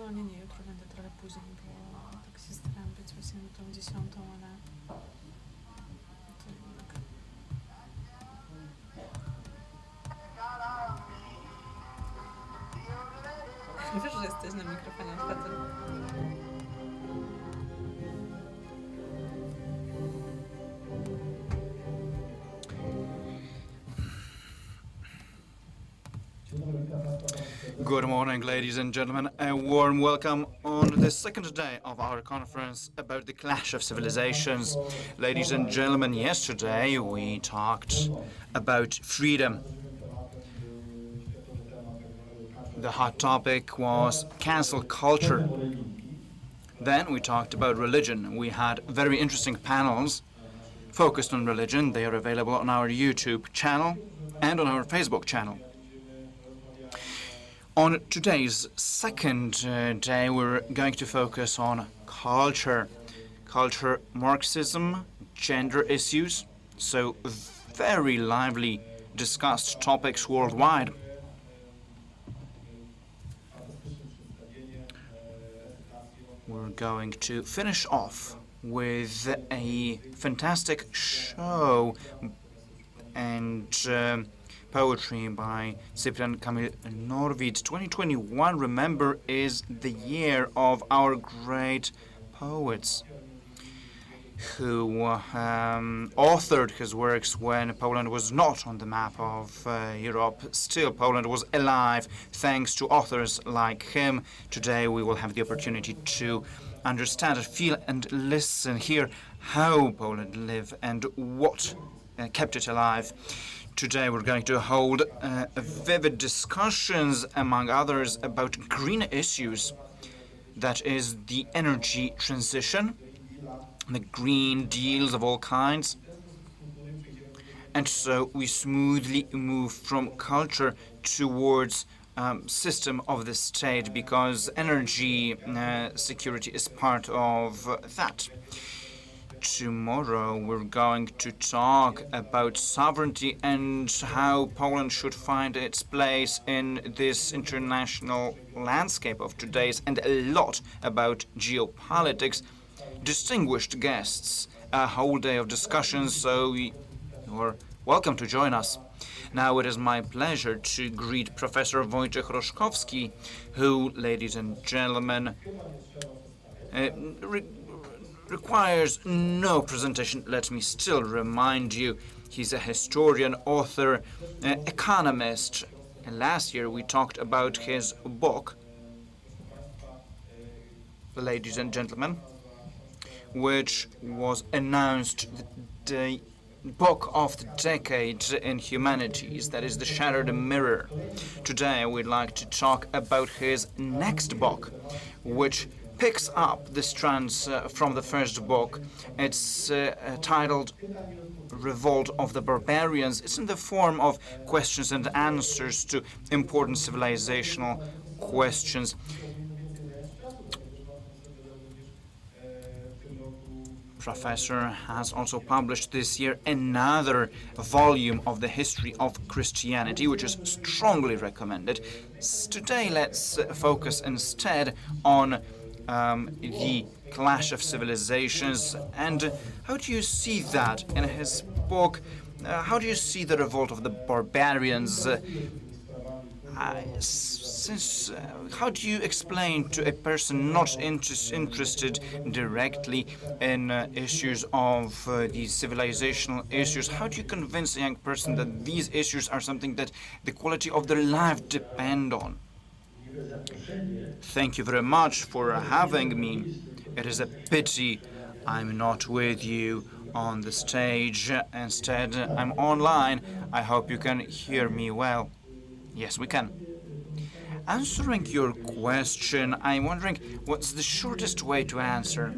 No nie, jutro będę trochę później, bo tak się staram być właśnie tą 10, ale to jednak... Wiesz, że jesteś na mikrofonie otwartym. Good morning, ladies and gentlemen. A warm welcome on the second day of our conference about the clash of civilizations. Ladies and gentlemen, yesterday we talked about freedom. The hot topic was cancel culture. Then we talked about religion. We had very interesting panels focused on religion. They are available on our YouTube channel and on our Facebook channel. On today's second day, we're going to focus on culture, Marxism, gender issues, so very lively discussed topics worldwide. We're going to finish off with a fantastic show and poetry by Cyprian Kamil Norwid. 2021, remember, is the year of our great poets who authored his works when Poland was not on the map of Europe. Still, Poland was alive thanks to authors like him. Today we will have the opportunity to understand, feel and listen, hear how Poland lived and what kept it alive. Today we're going to hold vivid discussions, among others, about green issues. That is the energy transition, the green deals of all kinds. And so we smoothly move from culture towards system of the state, because energy security is part of that. Tomorrow we're going to talk about sovereignty and how Poland should find its place in this international landscape of today's, and a lot about geopolitics. Distinguished guests, a whole day of discussions, so you're welcome to join us. Now it is my pleasure to greet Professor Wojciech Roszkowski, who, ladies and gentlemen, requires no presentation. Let me still remind you, he's a historian, author, economist. And last year we talked about his book, ladies and gentlemen, which was announced the book of the decade in humanities, that is The Shattered Mirror. Today we'd like to talk about his next book, which picks up the strands from the first book. It's titled Revolt of the Barbarians. It's in the form of questions and answers to important civilizational questions. Professor has also published this year another volume of the history of Christianity, which is strongly recommended. Today let's focus instead on the clash of civilizations. And how do you see that in his book? How do you see the revolt of the barbarians? How do you explain to a person not interested directly in issues of these civilizational issues? How do you convince a young person that these issues are something that the quality of their life depend on? Thank you very much for having me. It is a pity I'm not with you on the stage. Instead, I'm online. I hope you can hear me well. Yes, we can. Answering your question, I'm wondering what's the shortest way to answer.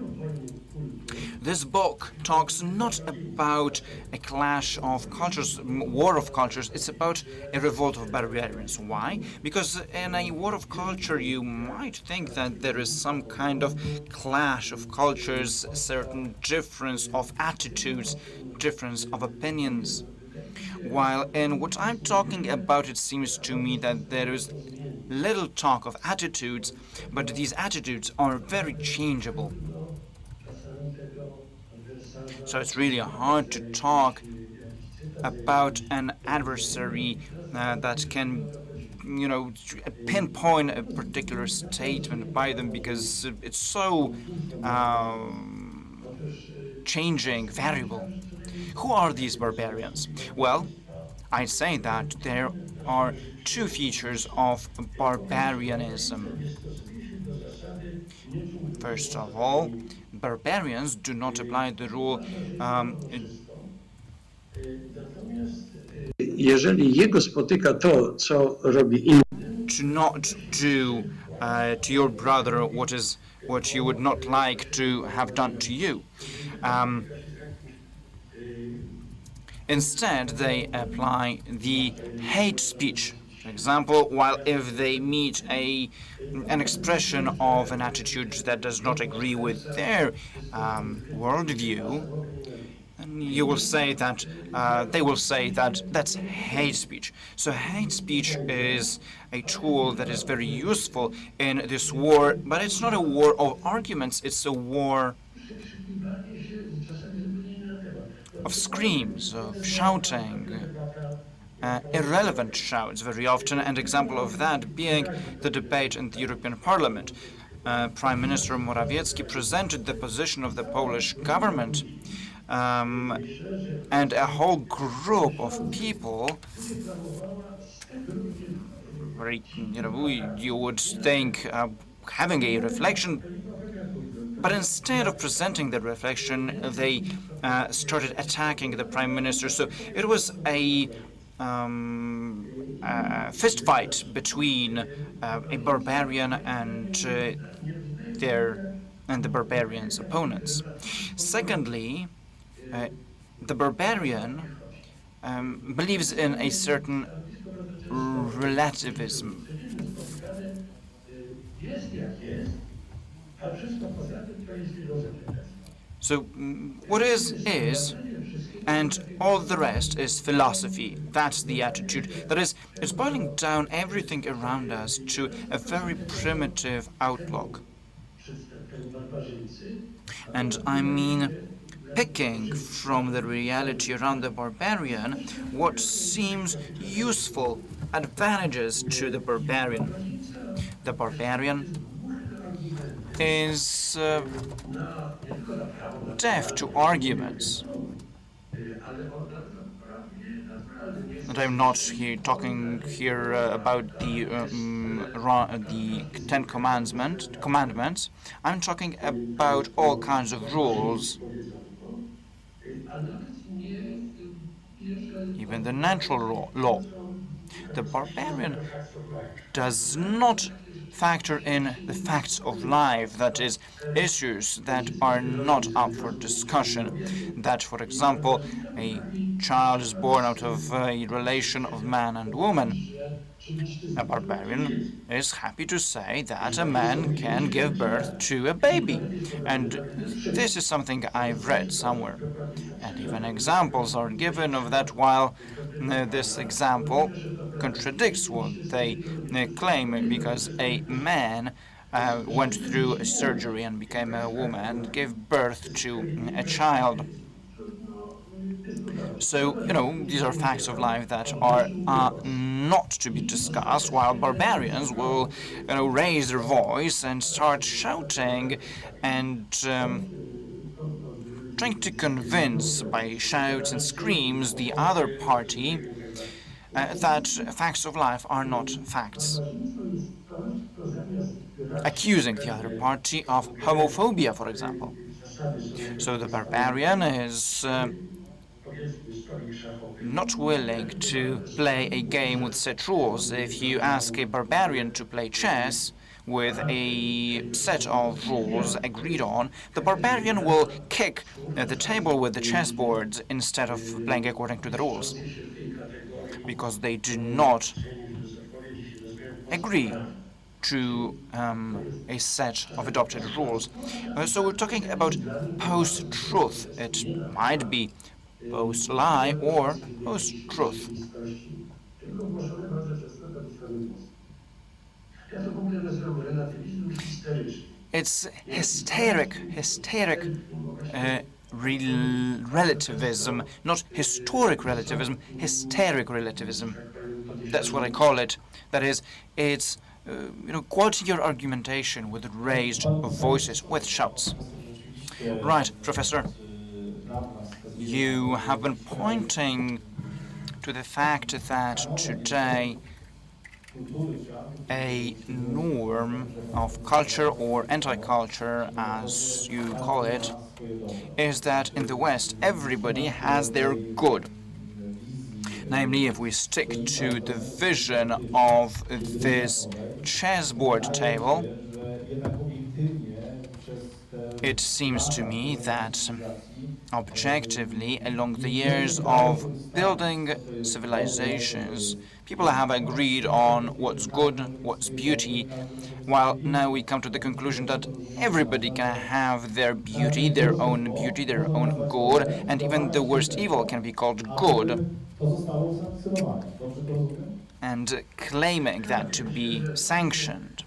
This book talks not about a clash of cultures, war of cultures. It's about a revolt of barbarians. Why? Because in a war of culture, you might think that there is some kind of clash of cultures, certain difference of attitudes, difference of opinions. While in what I'm talking about, it seems to me that there is little talk of attitudes, but these attitudes are very changeable. So it's really hard to talk about an adversary that can, pinpoint a particular statement by them, because it's so changing, variable. Who are these barbarians? Well, I'd say that there are two features of barbarianism. First of all, barbarians do not apply the rule jeżeli jego spotyka to, co robi inny, to not do to your brother what you would not like to have done to you. Instead, they apply the hate speech. For example, while if they meet an expression of an attitude that does not agree with their worldview, you will say that they will say that that's hate speech. So hate speech is a tool that is very useful in this war, but it's not a war of arguments, it's a war of screams, of shouting, irrelevant shouts very often, and example of that being the debate in the European Parliament. Prime Minister Morawiecki presented the position of the Polish government, and a whole group of people, you would think having a reflection, but instead of presenting the reflection, they started attacking the Prime Minister. So it was a fist fight between a barbarian and the barbarian's opponents. Secondly, the barbarian believes in a certain relativism. So what is, and all the rest is philosophy. That's the attitude. That is, it's boiling down everything around us to a very primitive outlook. And I mean, picking from the reality around the barbarian what seems useful, advantages to the barbarian. The barbarian is deaf to arguments. And I'm not talking here about the Ten Commandments. I'm talking about all kinds of rules, even the natural law. The barbarian does not factor in the facts of life, that is, issues that are not up for discussion. That, for example, a child is born out of a relation of man and woman. A barbarian is happy to say that a man can give birth to a baby. And this is something I've read somewhere. And even examples are given of that, while this example contradicts what they claim, because a man went through a surgery and became a woman and gave birth to a child. So, these are facts of life that are not to be discussed, while barbarians will, raise their voice and start shouting and trying to convince by shouts and screams the other party that facts of life are not facts, accusing the other party of homophobia, for example. So the barbarian is not willing to play a game with set rules. If you ask a barbarian to play chess with a set of rules agreed on, the barbarian will kick the table with the chessboard instead of playing according to the rules, because they do not agree to a set of adopted rules. So we're talking about post-truth. It might be post-lie or post-truth. it's hysteric relativism, not historic relativism, hysteric relativism. That's what I call it. That is, it's quality your argumentation with raised voices, with shouts. Right, Professor. You have been pointing to the fact that today a norm of culture or anti-culture, as you call it, is that in the West everybody has their good. Namely, if we stick to the vision of this chessboard table, it seems to me that objectively, along the years of building civilizations, people have agreed on what's good, what's beauty, while now we come to the conclusion that everybody can have their beauty, their own good, and even the worst evil can be called good, and claiming that to be sanctioned.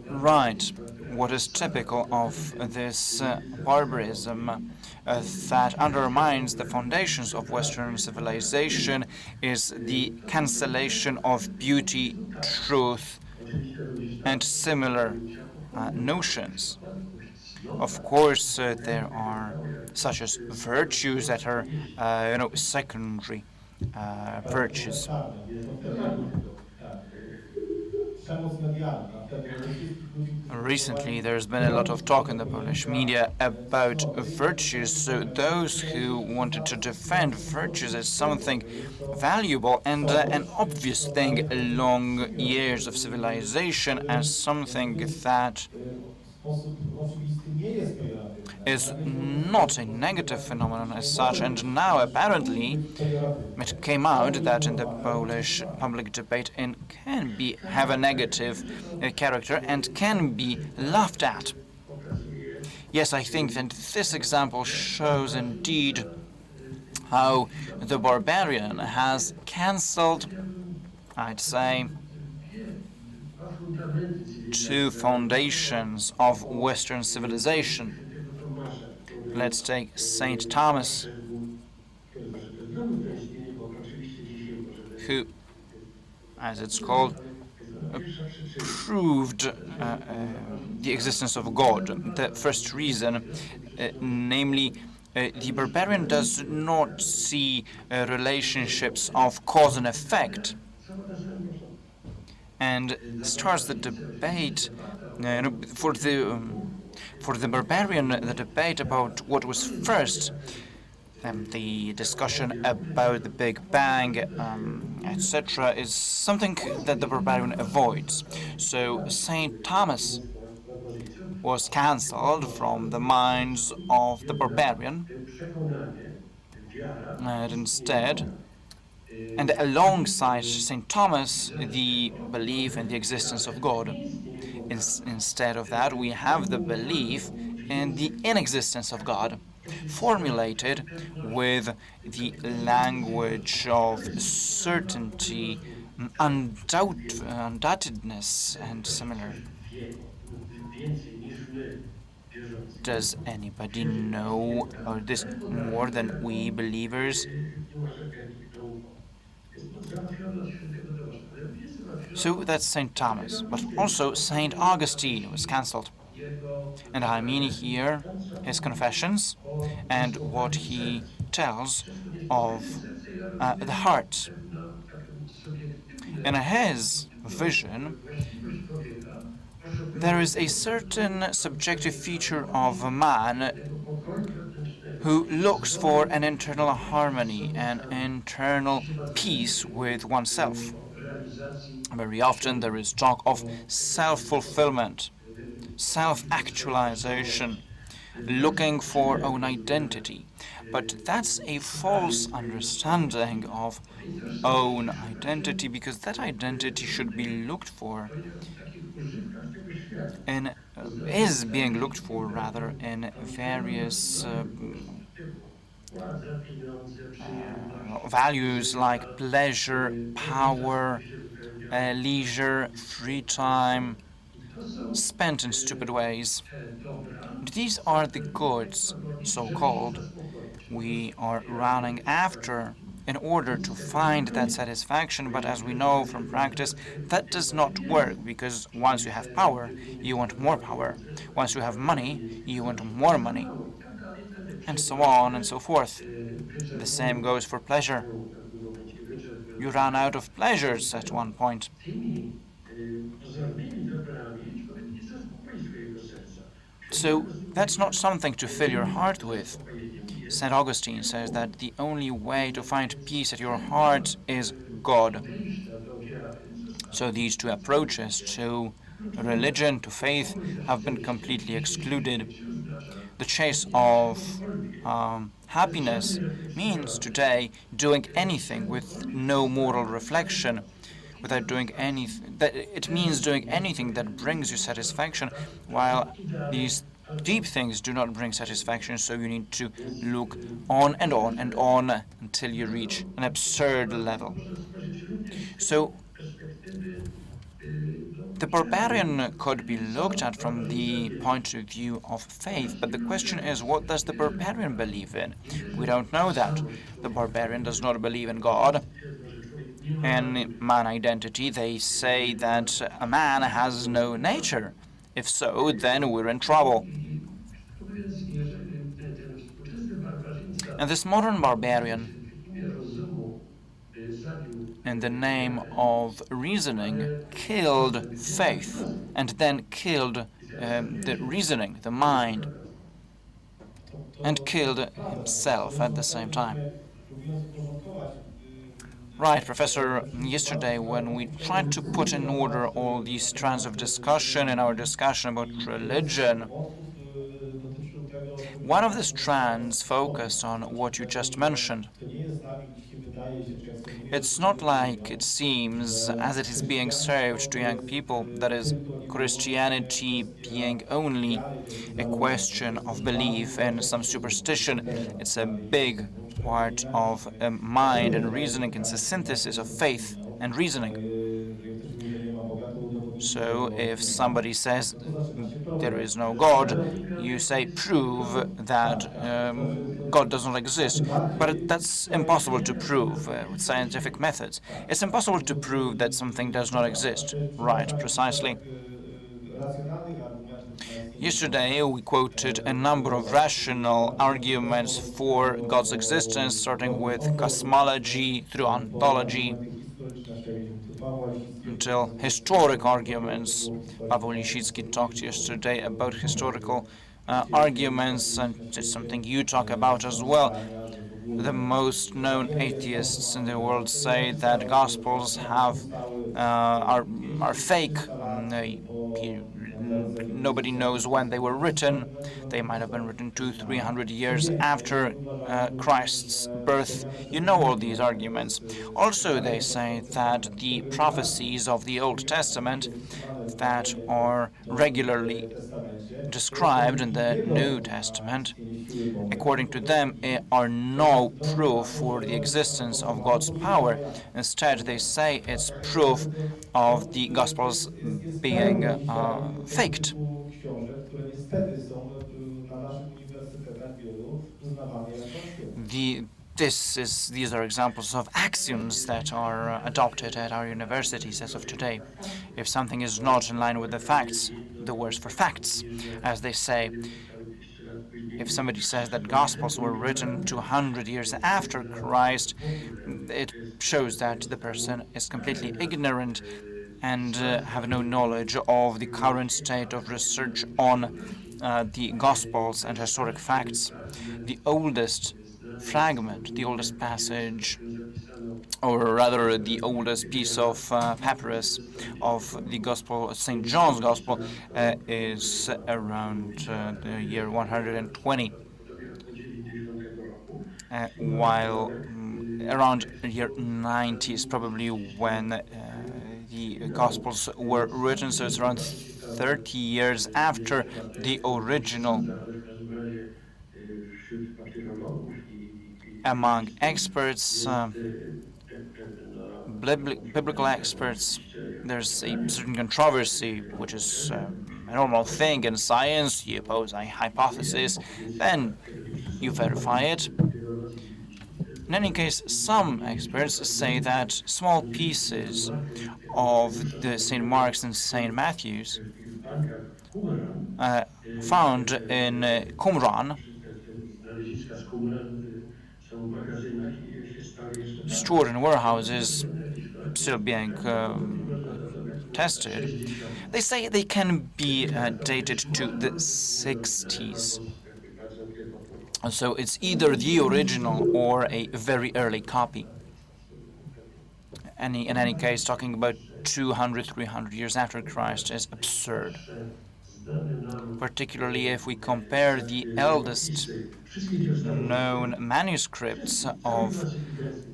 Right. What is typical of this barbarism that undermines the foundations of Western civilization is the cancellation of beauty, truth, and similar notions. Of course, there are such as virtues that are, secondary virtues. Recently, there's been a lot of talk in the Polish media about virtues. So those who wanted to defend virtues as something valuable and an obvious thing along years of civilization, as something that is not a negative phenomenon as such, and now apparently it came out that in the Polish public debate it can have a negative character and can be laughed at. Yes, I think that this example shows indeed how the barbarian has cancelled, I'd say, two foundations of Western civilization. Let's take Saint Thomas, who, as it's called, proved the existence of God. The first reason, namely, the barbarian does not see relationships of cause and effect, and starts the debate for the barbarian, the debate about what was first. The discussion about the Big Bang, etc., is something that the barbarian avoids. So Saint Thomas was cancelled from the minds of the barbarian, and instead, and alongside Saint Thomas, the belief in the existence of God. Instead of that, we have the belief in the inexistence of God, formulated with the language of certainty, undoubtedness, and similar. Does anybody know about this more than we believers? So that's St. Thomas, but also St. Augustine was cancelled. And I mean here his confessions and what he tells of the heart. In his vision, there is a certain subjective feature of a man who looks for an internal harmony, an internal peace with oneself. Very often there is talk of self-fulfillment, self-actualization, looking for own identity. But that's a false understanding of own identity, because that identity should be looked for in is being looked for rather in various values like pleasure, power, leisure, free time, spent in stupid ways. te dobra These are the tutaj goods, żeby się so-called, zaspokoić. we are running after in order to find that satisfaction, but as we know from practice, that does not work, because once you have power, you want more power. Once you have money, you want more money, and so on and so forth. The same goes for pleasure. You run out of pleasures at one point. Tymi pozornymi dobrami człowiek nie zaspokoi swojego serca. So that's not something to fill your heart with. Zaspokojeniem jest St. Augustine says that the only way to find peace at your heart is God. podejścia do wiary So these two approaches to religion, to faith, have been completely excluded. The chase of happiness means today doing anything with no moral reflection, without doing anything. That it means doing anything that brings you satisfaction, while these deep things do not bring satisfaction. So you need to look on and on and on until you reach an absurd level. So the barbarian could be looked at from the point of view of faith, but the question is, what does the barbarian believe in? We don't know that. The barbarian does not believe in God and man identity. They say that a man has no nature. If so, then we're in trouble. And this modern barbarian, in the name of reasoning, killed faith and then killed the reasoning, the mind, and killed himself at the same time. Right, Professor, yesterday when we tried to put in order all these strands of discussion in our discussion about religion, one of the strands focused on what you just mentioned. It's not like it seems as it is being served to young people, that is, Christianity being only a question of belief and some superstition. It's a big part of mind and reasoning. It's a synthesis of faith and reasoning. So if somebody says there is no God, you say prove that God does not exist. But that's impossible to prove with scientific methods. It's impossible to prove that something does not exist. Right, precisely. Yesterday we quoted a number of rational arguments for God's existence, starting with cosmology through ontology until historic arguments. Paweł Lisicki talked yesterday about historical arguments, and it's something you talk about as well. The most known atheists in the world say that Gospels are fake. Nobody knows when they were written. They might have been written 200-300 years after Christ's birth. You know all these arguments. Also, they say that the prophecies of the Old Testament that are regularly described in the New Testament, according to them, are no proof for the existence of God's power. Instead, they say it's proof of the Gospels being faked. These are examples of axioms that are adopted at our universities as of today. If something is not in line with the facts, the worse for facts, as they say. If somebody says that Gospels were written 200 years after Christ, it shows that the person is completely ignorant and have no knowledge of the current state of research on the Gospels and historic facts. The oldest fragment, the oldest passage, or rather the oldest piece of papyrus of the Gospel, St. John's Gospel, is around the year 120, while around year 90 is probably when the Gospels were written, so it's around 30 years after the original. Among experts, biblical experts, there's a certain controversy, which is a normal thing in science. You pose a hypothesis, then you verify it. In any case, some experts say that small pieces of the St. Mark's and St. Matthew's found in Qumran, stored in warehouses, still being tested, they say they can be dated to the 60s. So it's either the original or a very early copy. In any case, talking about 200, 300 years after Christ is absurd. Particularly if we compare the eldest known manuscripts of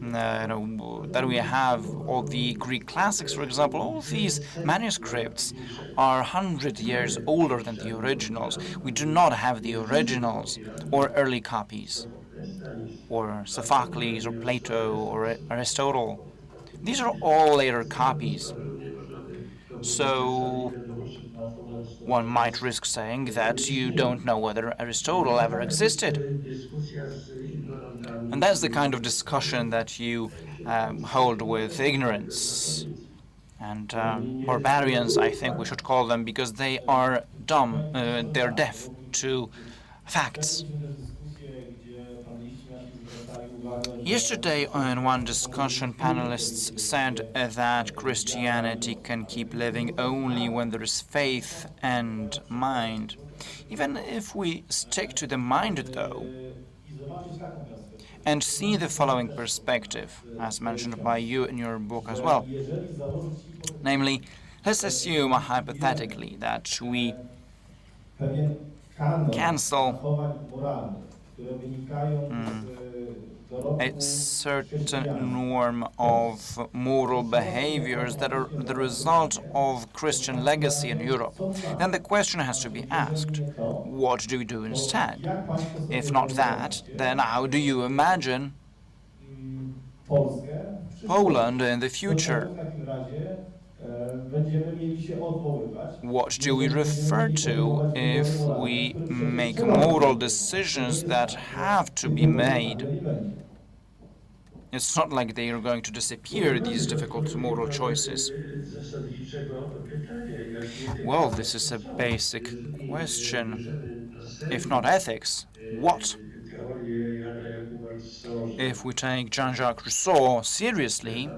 that we have, all the Greek classics, for example. All these manuscripts are 100 years older than the originals. We do not have the originals or early copies, or Sophocles, or Plato, or Aristotle. These are all later copies. So one might risk saying that you don't know whether Aristotle ever existed. And that's the kind of discussion that you hold with ignorance. And barbarians, I think we should call them, because they are dumb, they're deaf to facts. Yesterday, in one discussion, panelists said that Christianity can keep living only when there is faith and mind. Even if we stick to the mind, though, and see the following perspective, as mentioned by you in your book as well. Namely, let's assume hypothetically that we cancel a certain norm of moral behaviors that are the result of Christian legacy in Europe. Then the question has to be asked, what do we do instead? If not that, then how do you imagine Poland in the future? What do we refer to if we make moral decisions that have to be made? It's not like they are going to disappear, these difficult moral choices. Well, this is a basic question. If not ethics, what? If we take Jean-Jacques Rousseau seriously,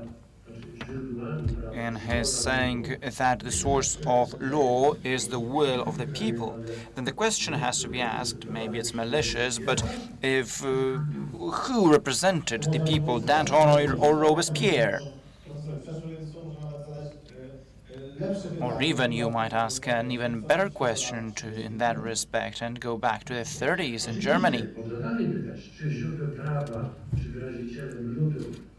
in his saying that the source of law is the will of the people, then the question has to be asked, maybe it's malicious, but if who represented the people, Danton or Robespierre? Or even you might ask an even better question in that respect and go back to the 30s in Germany.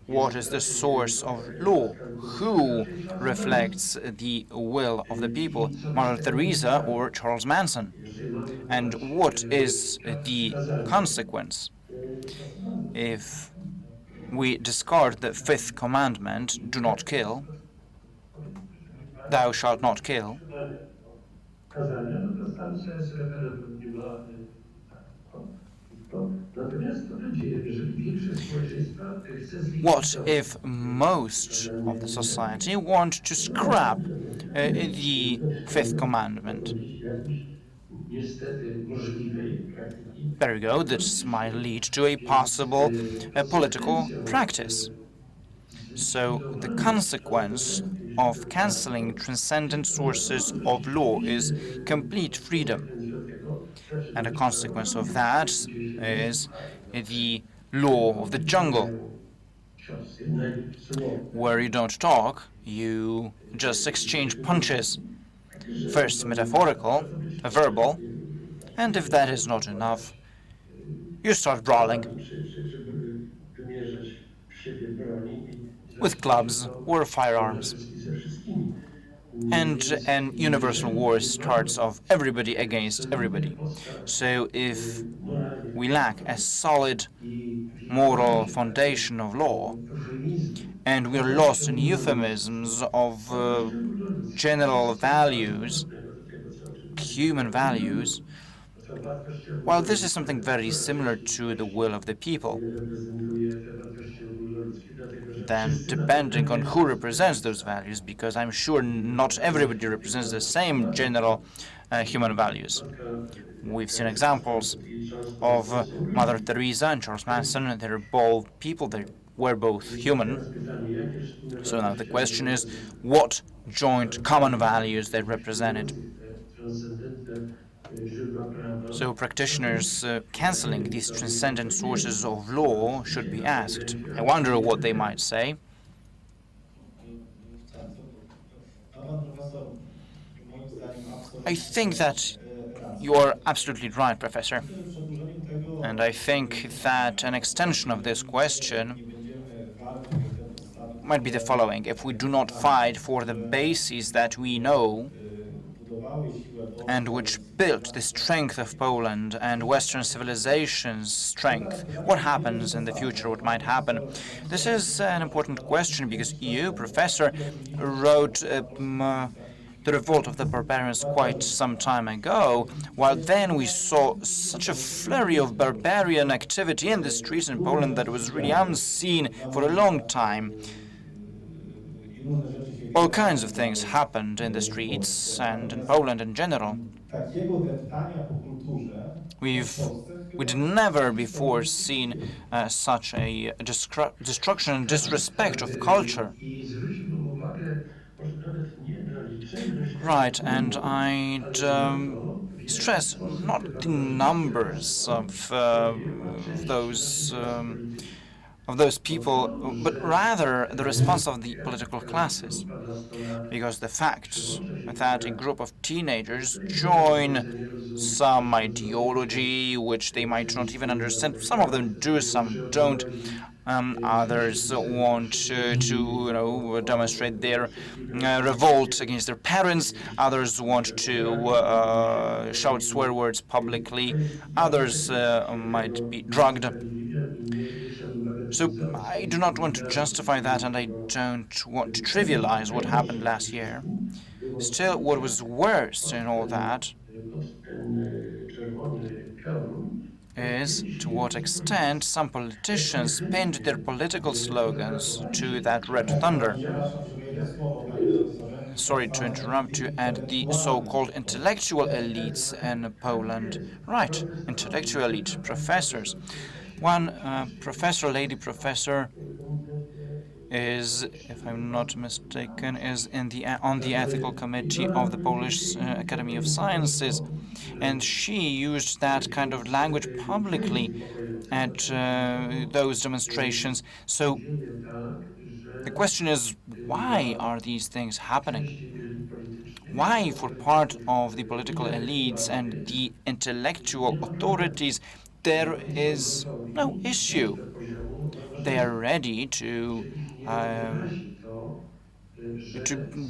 What is the source of law? Who reflects the will of the people, Mother Teresa or Charles Manson? And what is the consequence if we discard the fifth commandment, do not kill, thou shalt not kill? What if most of the society want to scrap the fifth commandment? There you go, this might lead to a possible political practice. So the consequence of cancelling transcendent sources of law is complete freedom. And a consequence of that is the law of the jungle, where you don't talk, you just exchange punches. First metaphorical, verbal, and if that is not enough, you start brawling with clubs or firearms. And an universal war starts of everybody against everybody. So if we lack a solid moral foundation of law, and we're lost in euphemisms of general values, human values, well, this is something very similar to the will of the people. Then, depending on who represents those values, because I'm sure not everybody represents the same general human values. We've seen examples of Mother Teresa and Charles Manson. They're both people, they were both human. So now the question is, what joint common values they represented? So practitioners cancelling these transcendent sources of law should be asked. I wonder what they might say. I think that you are absolutely right, Professor. And I think that an extension of this question might be the following. If we do not fight for the bases that we know and which built the strength of Poland and Western civilization's strength, what happens in the future, what might happen? This is an important question because you, Professor, wrote The Revolt of the Barbarians quite some time ago, while then we saw such a flurry of barbarian activity in the streets in Poland that was really unseen for a long time. All kinds of things happened in the streets and in Poland in general. We'd never before seen such a destruction and disrespect of culture. Right, and I'd stress not the numbers of those people, but rather the response of the political classes. Because the fact that a group of teenagers join some ideology which they might not even understand, some of them do, some don't. Others want to demonstrate their revolt against their parents. Others want to shout swear words publicly. Others might be drugged. So I do not want to justify that, and I don't want to trivialize what happened last year. Still, what was worse in all that is to what extent some politicians pinned their political slogans to that red thunder. Sorry to interrupt you, and the so-called intellectual elites in Poland. Right, intellectual elite, professors. One professor, lady professor, is, if I'm not mistaken, is on the ethical committee of the Polish Academy of Sciences, and she used that kind of language publicly at those demonstrations. So the question is, why are these things happening? Why, for part of the political elites and the intellectual authorities, there is no issue? They are ready to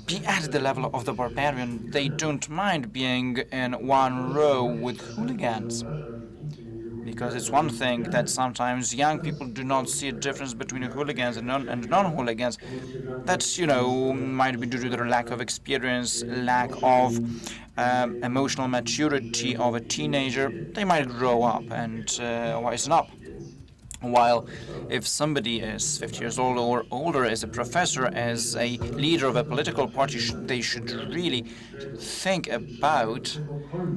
be at the level of the barbarian. They don't mind being in one row with hooligans. Because it's one thing that sometimes young people do not see a difference between hooligans and non-hooligans. That, might be due to their lack of experience, lack of emotional maturity of a teenager. They might grow up and wisen up. While if somebody is 50 years old or older, as a professor, as a leader of a political party, they should really think about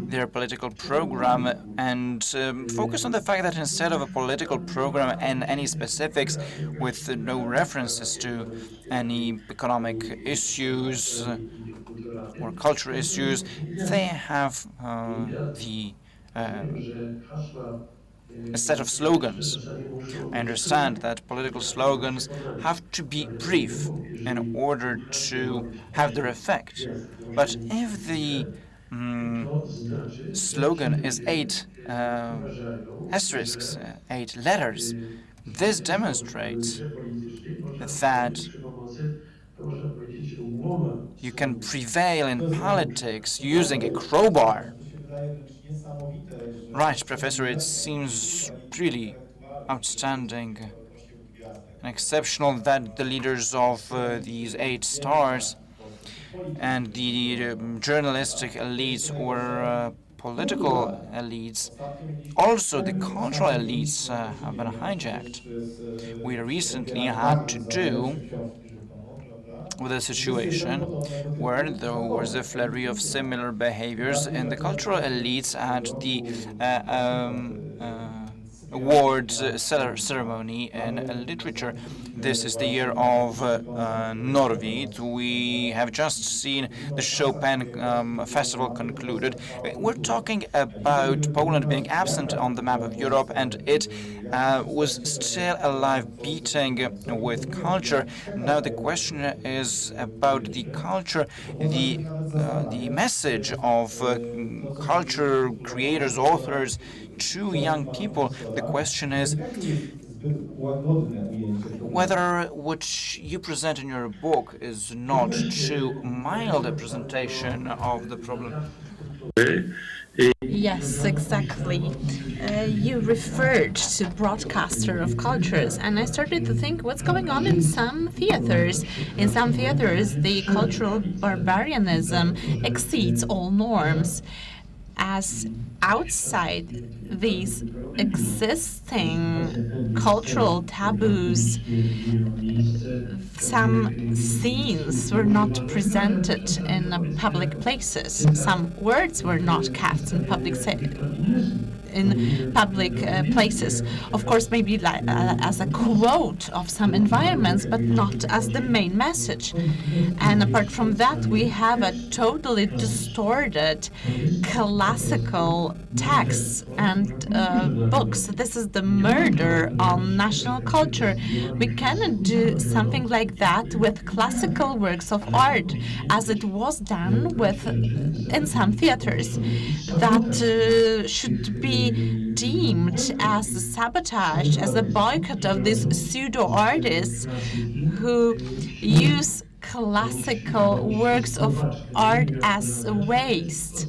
their political program and focus on the fact that instead of a political program and any specifics with no references to any economic issues or cultural issues, they have a set of slogans. I understand that political slogans have to be brief in order to have their effect. But if the slogan is 8 asterisks, 8 letters, this demonstrates that you can prevail in politics using a crowbar. Right, Professor, it seems really outstanding and exceptional that the leaders of these 8 stars and the journalistic elites or political elites, also the cultural elites, have been hijacked. We recently had to do with a situation where there was a flurry of similar behaviors in the cultural elites at the awards ceremony in literature. This is the year of Norwid. We have just seen the Chopin festival concluded. We're talking about Poland being absent on the map of Europe, and it was still alive, beating with culture. Now the question is about the culture, the message of culture creators, authors, to young people. The question is whether what you present in your book is not too mild a presentation of the problem. Yes, exactly. You referred to broadcaster of cultures, and I started to think what's going on in some theaters. In some theaters, the cultural barbarianism exceeds all norms. As outside these existing cultural taboos, some scenes were not presented in public places. Some words were not cast in public places. Of course, maybe like, as a quote of some environments, but not as the main message. And apart from that, we have a totally distorted classical texts and books. This is the murder on national culture. We cannot do something like that with classical works of art, as it was done with in some theaters. That should be deemed as a sabotage, as a boycott of these pseudo-artists who use classical works of art as a waste.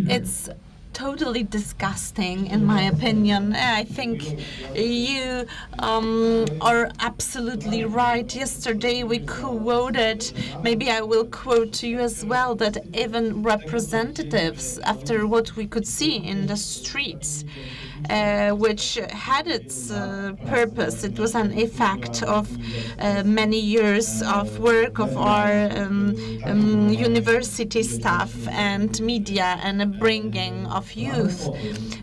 It's totally disgusting, in my opinion. I think you are absolutely right. Yesterday we quoted, maybe I will quote to you as well, that even representatives, after what we could see in the streets, which had its purpose. It was an effect of many years of work of our university staff and media and a bringing of youth.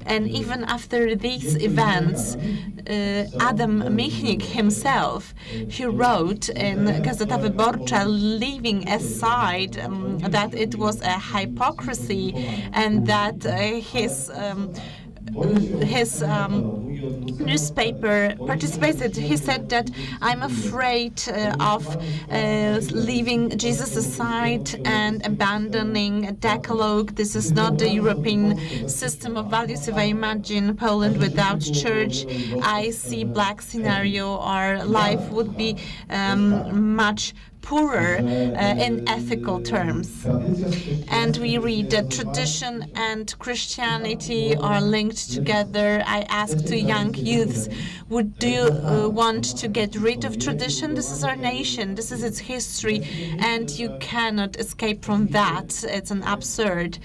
And even after these events, Adam Michnik himself, he wrote in Gazeta Wyborcza, leaving aside that it was a hypocrisy and that his newspaper participated. He said that I'm afraid of leaving Jesus aside and abandoning a decalogue. This is not the European system of values. If I imagine Poland without church, I see black scenario. Our life would be much poorer in ethical terms. And we read that tradition and Christianity are linked together. I asked to young youths, would you want to get rid of tradition? This is our nation, this is its history, and you cannot escape from that. It's an absurd.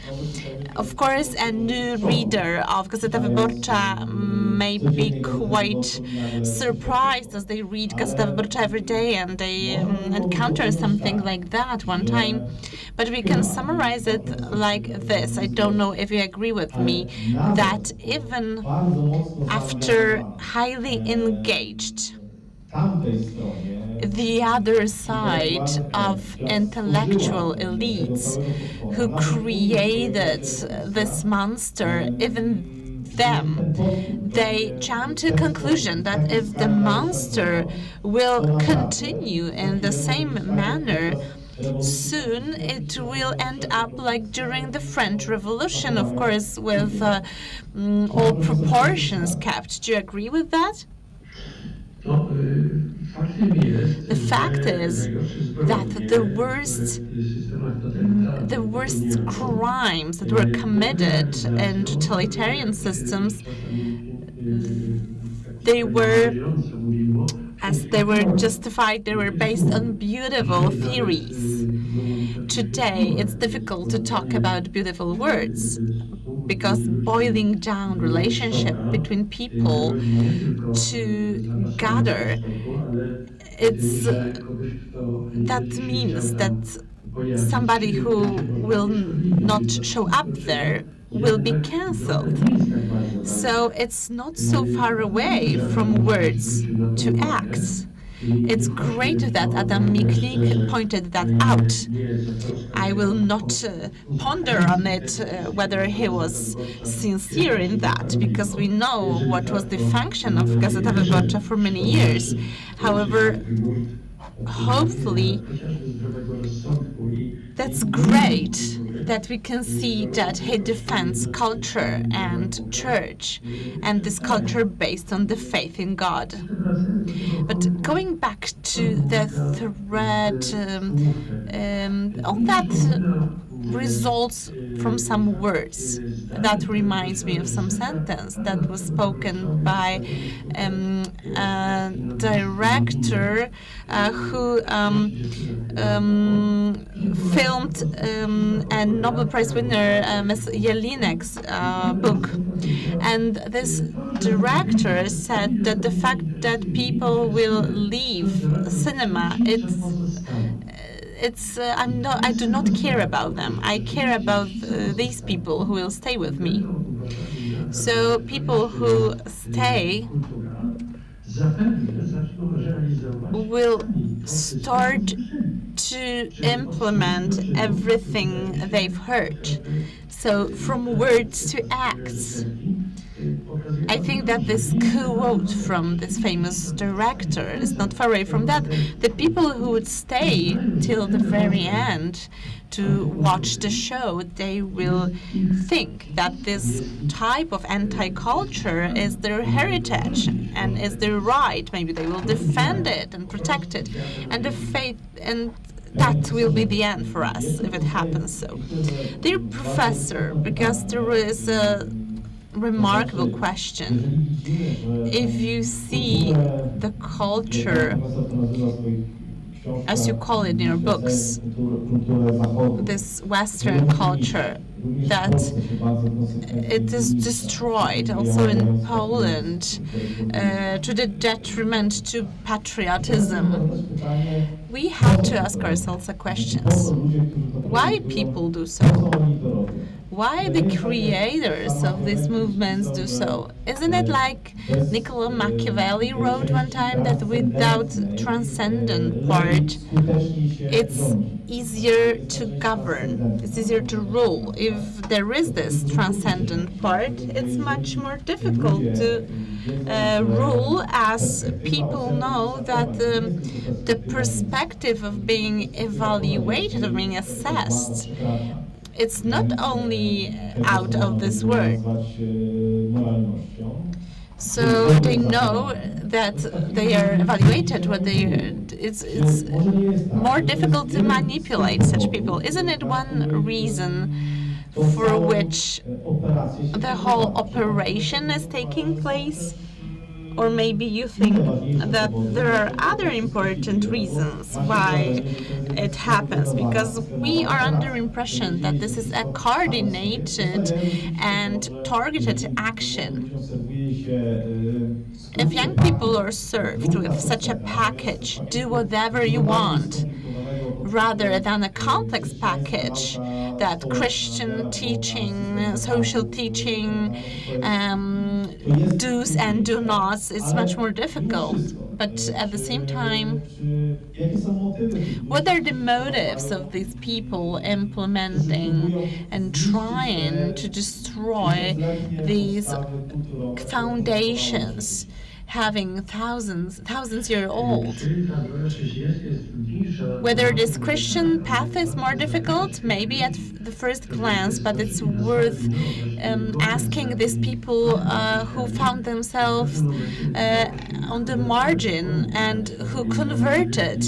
Of course, a new reader of Gazeta Wyborcza may be quite surprised as they read Gazeta Wyborcza every day and they encounter something like that one time. But we can summarize it like this. I don't know if you agree with me that even after highly engaged, the other side of intellectual elites who created this monster, even them, they jump to a conclusion that if the monster will continue in the same manner, soon it will end up like during the French Revolution, of course, with all proportions kept. Do you agree with that? The fact is that the worst crimes that were committed in totalitarian systems, they were, as they were justified, they were based on beautiful theories. Today, it's difficult to talk about beautiful words because boiling down relationship between people to gather, that means that somebody who will not show up there will be cancelled. So it's not so far away from words to acts. It's great that Adam Miklik pointed that out. I will not ponder on it whether he was sincere in that, because we know what was the function of Gazeta Wyborcza for many years. However, hopefully, that's great that we can see that he defends culture and church, and this culture based on the faith in God. But going back to the thread, all that results from some words. That reminds me of some sentence that was spoken by a director who filmed a Nobel Prize winner, Ms. Jelinek's book. And this director said that the fact that people will leave cinema, I do not care about them. I care about these people who will stay with me. So people who stay will start to implement everything they've heard. So from words to acts. I think that this quote from this famous director is not far away from that. The people who would stay till the very end to watch the show, they will think that this type of anti-culture is their heritage and is their right. Maybe they will defend it and protect it. And the faith and that will be the end for us if it happens so. Dear Professor, because there is a remarkable question. If you see the culture, as you call it in your books, this Western culture, that it is destroyed also in Poland to the detriment to patriotism, we have to ask ourselves a question. Why people do so? Why the creators of these movements do so? Isn't it like Niccolo Machiavelli wrote one time that without transcendent part, it's easier to govern, it's easier to rule. If there is this transcendent part, it's much more difficult to rule, as people know that the perspective of being evaluated, of being assessed, it's not only out of this world. So they know that they are evaluated, it's more difficult to manipulate such people. Isn't it one reason for which the whole operation is taking place? Or maybe you think that there are other important reasons why it happens, because we are under impression that this is a coordinated and targeted action. If young people are served with such a package, do whatever you want, rather than a complex package that Christian teaching, social teaching, do's and do nots, is much more difficult. But at the same time, what are the motives of these people implementing and trying to destroy these foundations, having thousands year old? Whether this Christian path is more difficult, maybe at the first glance, but it's worth asking these people who found themselves on the margin and who converted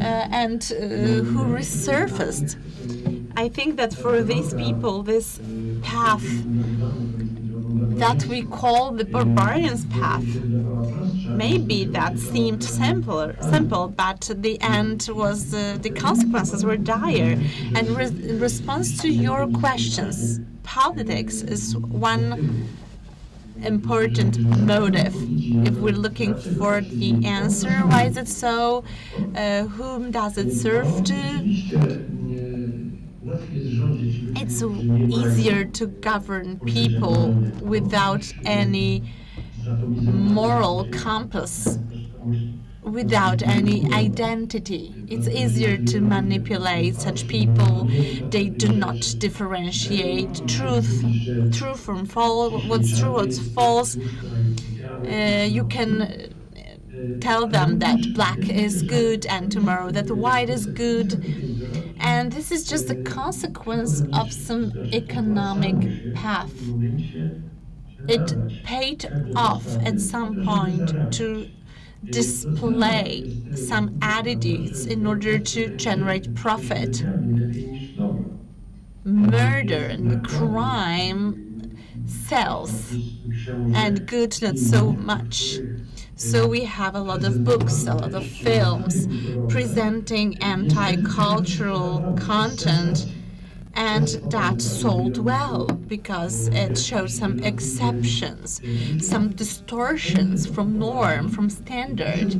and who resurfaced. I think that for these people, this path that we call the Barbarians' path maybe that seemed simple, but the end was the consequences were dire. And in response to your questions, politics is one important motive. If we're looking for the answer, why is it so? Whom does it serve to? It's easier to govern people without any moral compass, without any identity. It's easier to manipulate such people. They do not differentiate true from false, what's true, what's false. You can tell them that black is good and tomorrow that white is good. And this is just a consequence of some economic path. It paid off at some point to display some attitudes in order to generate profit. Murder and crime sells, and good not so much. So we have a lot of books, a lot of films presenting anti-cultural content, and that sold well because it showed some exceptions, some distortions from norm, from standard.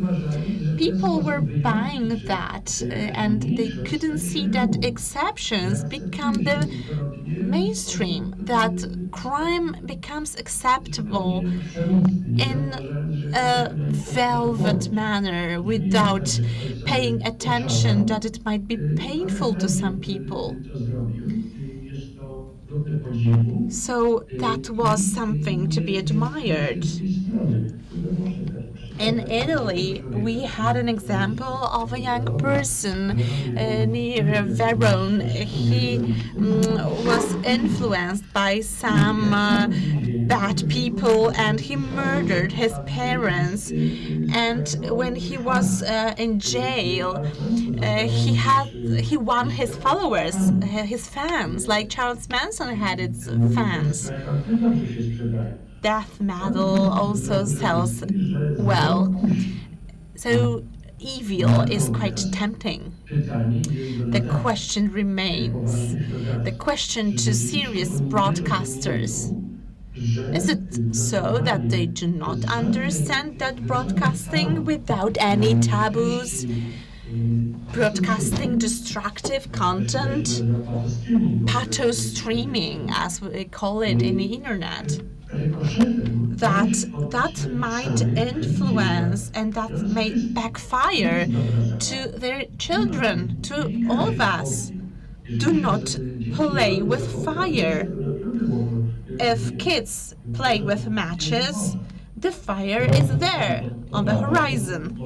People were buying that, and they couldn't see that exceptions become the mainstream, that crime becomes acceptable in a velvet manner without paying attention that it might be painful to some people. So that was something to be admired. In Italy, we had an example of a young person near Verona. He was influenced by some bad people, and he murdered his parents. And when he was in jail, he won his followers, his fans, like Charles Manson had its fans. Death metal also sells well. So evil is quite tempting. The question remains, the question to serious broadcasters. Is it so that they do not understand that broadcasting without any taboos, broadcasting destructive content, pathos streaming, as we call it in the internet, that might influence and that may backfire to their children, to all of us. Do not play with fire. If kids play with matches, the fire is there on the horizon.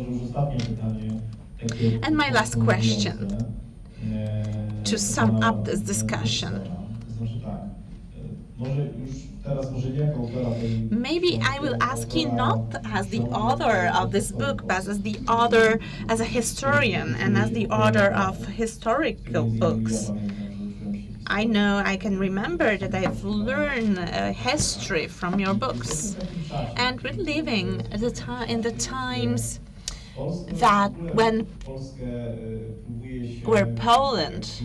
And my last question, to sum up this discussion. Maybe I will ask you not as the author of this book, but as the author, as a historian, and as the author of historical books. I know I can remember that I've learned history from your books, and we're living at in the times that where Poland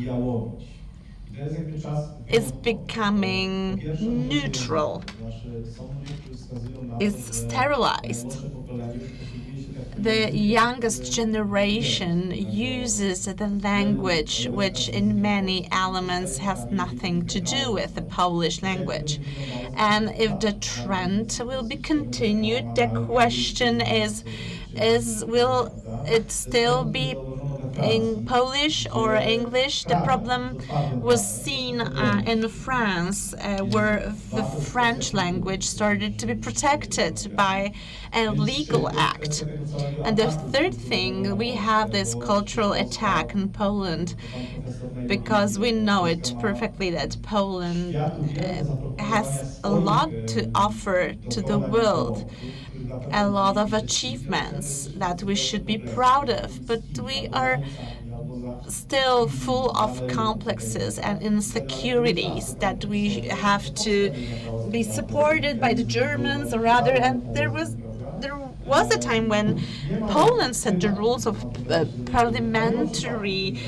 is becoming neutral, is sterilized. The youngest generation uses the language which in many elements has nothing to do with the Polish language. And if the trend will be continued, the question is will it still be in Polish or English? The problem was seen in France, where the French language started to be protected by a legal act. And the third thing, we have this cultural attack in Poland, because we know it perfectly that Poland has a lot to offer to the world, a lot of achievements that we should be proud of, but we are still full of complexes and insecurities that we have to be supported by the Germans, or rather, and there was a time when Poland set the rules of parliamentary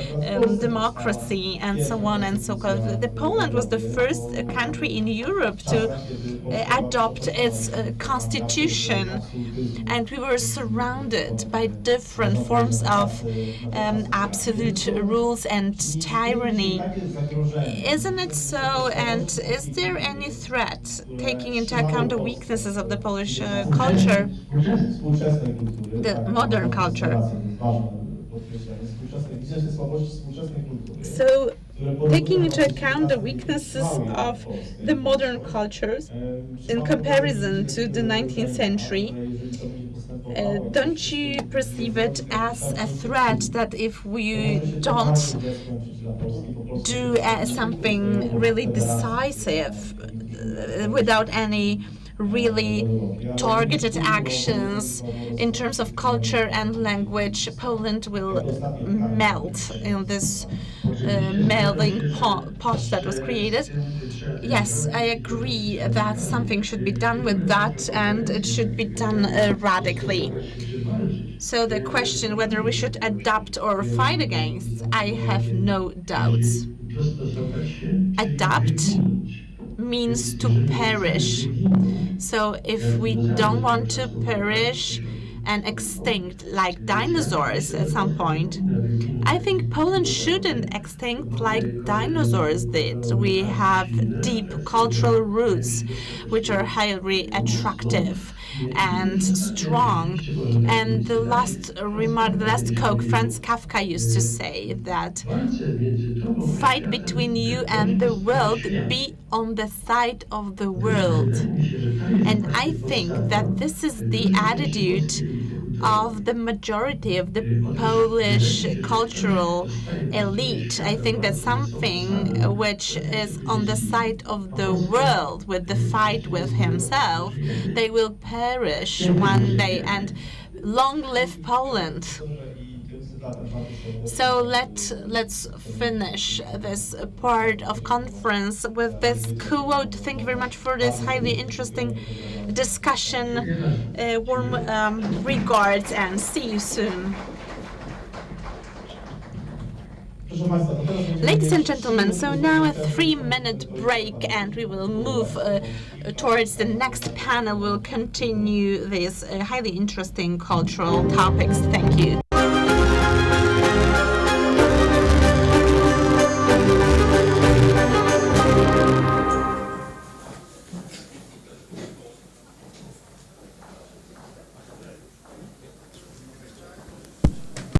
democracy and so on and so forth. Poland was the first country in Europe to adopt its constitution, and we were surrounded by different forms of absolute rules and tyranny. Isn't it so? And is there any threat, taking into account the weaknesses of the Polish culture, the modern culture? So, taking into account the weaknesses of the modern cultures in comparison to the 19th century, don't you perceive it as a threat that if we don't do something really decisive without any really targeted actions in terms of culture and language, Poland will melt in this melting pot that was created? Yes, I agree that something should be done with that, and it should be done radically. So the question whether we should adapt or fight against, I have no doubts. Adapt means to perish. So if we don't want to perish and extinct like dinosaurs at some point, I think Poland shouldn't extinct like dinosaurs did. We have deep cultural roots which are highly attractive and strong. And the last remark, the last quote, Franz Kafka used to say that fight between you and the world, be on the side of the world. And I think that this is the attitude of the majority of the Polish cultural elite. I think that something which is on the side of the world with the fight with himself, they will perish one day, and long live Poland. So let's finish this part of conference with this quote. Thank you very much for this highly interesting discussion. Warm regards, and see you soon. Ladies and gentlemen, so now a 3-minute break, and we will move towards the next panel. We'll continue these highly interesting cultural topics. Thank you.